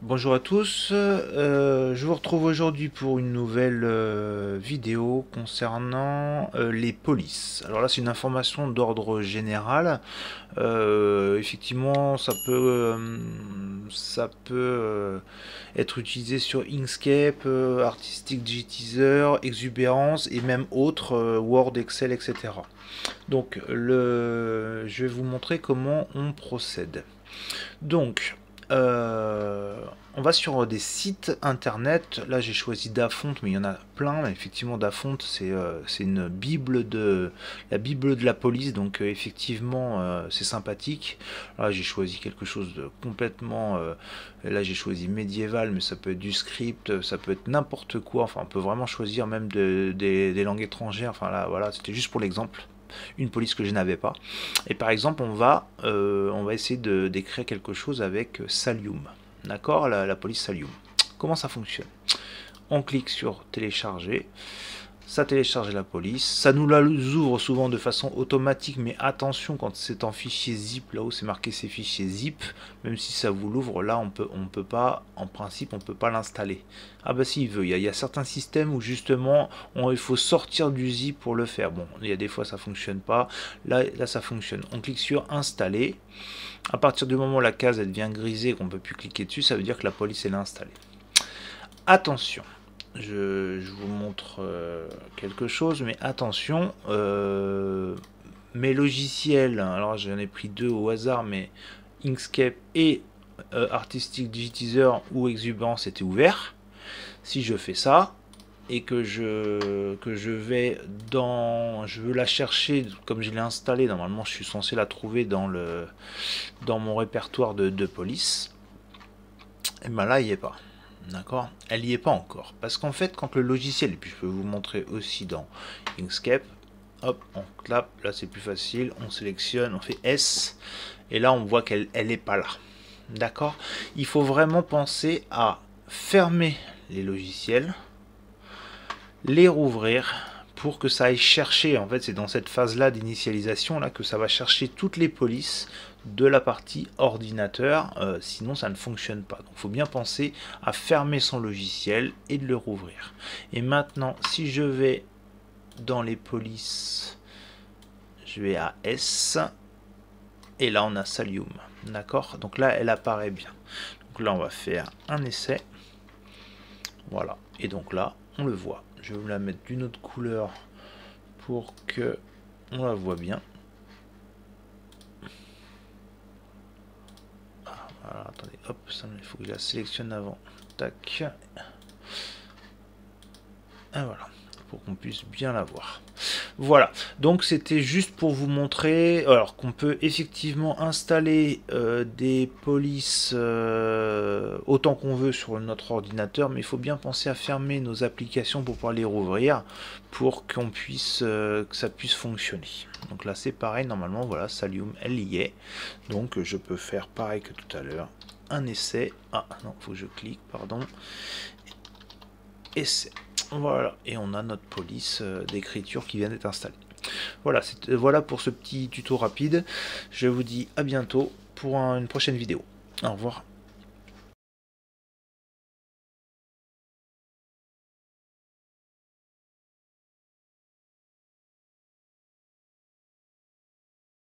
Bonjour à tous, je vous retrouve aujourd'hui pour une nouvelle vidéo concernant les polices. Alors là c'est une information d'ordre général. Effectivement ça peut être utilisé sur Inkscape, Artistic Digitizer, Exuberance et même autres, Word, Excel, etc. Donc je vais vous montrer comment on procède. Donc, on va sur des sites internet. Là, j'ai choisi Dafont, mais il y en a plein. Mais effectivement, Dafont, c'est une bible la bible de la police. Donc, effectivement, c'est sympathique. Là, j'ai choisi quelque chose de complètement. Là, j'ai choisi médiéval, mais ça peut être du script, ça peut être n'importe quoi. Enfin, on peut vraiment choisir même des langues étrangères. Enfin, là, voilà, c'était juste pour l'exemple, une police que je n'avais pas. Et par exemple, on va essayer d'écrire quelque chose avec Salium. D'accord, la police Salium. Comment ça fonctionne? On clique sur télécharger. Ça télécharge la police. Ça nous la ouvre souvent de façon automatique, mais attention quand c'est en fichier zip, là où c'est marqué ces fichiers zip, même si ça vous l'ouvre, là on peut pas, en principe on peut pas l'installer. Ah bah si il veut, il y a certains systèmes où justement il faut sortir du zip pour le faire. Bon, il y a des fois ça fonctionne pas, là ça fonctionne. On clique sur installer. À partir du moment où la case elle devient grisée et qu'on peut plus cliquer dessus, ça veut dire que la police elle est installée. Attention, je vous montre quelque chose, mais attention, mes logiciels, alors j'en ai pris deux au hasard, mais Inkscape et Artistic Digitizer ou Exuberance étaient ouverts. Si je fais ça et que je vais je veux la chercher, comme je l'ai installée, normalement je suis censé la trouver dans mon répertoire de police, et ben là il n'y est pas. D'accord, elle n'y est pas encore. Parce qu'en fait, quand le logiciel, et puis je peux vous montrer aussi dans Inkscape, hop, on clappe, là c'est plus facile, on sélectionne, on fait S, et là on voit qu'elle n'est pas là. D'accord, il faut vraiment penser à fermer les logiciels, les rouvrir pour que ça aille chercher, en fait c'est dans cette phase là d'initialisation là que ça va chercher toutes les polices de la partie ordinateur, sinon ça ne fonctionne pas. Donc il faut bien penser à fermer son logiciel et de le rouvrir. Et maintenant si je vais dans les polices, je vais à S, et là on a Salium, d'accord, donc là elle apparaît bien. Donc là on va faire un essai, voilà, et donc là on le voit. Je vais vous la mettre d'une autre couleur pour que on la voit bien. Voilà, attendez, hop, il faut que je la sélectionne avant. Tac. Et voilà, pour qu'on puisse bien la voir. Voilà, donc c'était juste pour vous montrer alors qu'on peut effectivement installer des polices autant qu'on veut sur notre ordinateur, mais il faut bien penser à fermer nos applications pour pouvoir les rouvrir, pour qu'on puisse que ça puisse fonctionner. Donc là c'est pareil, normalement voilà, Salium elle y est, donc je peux faire pareil que tout à l'heure, un essai. Ah non, faut que je clique, pardon, essai. Voilà, et on a notre police d'écriture qui vient d'être installée. Voilà, voilà pour ce petit tuto rapide. Je vous dis à bientôt pour une prochaine vidéo. Au revoir.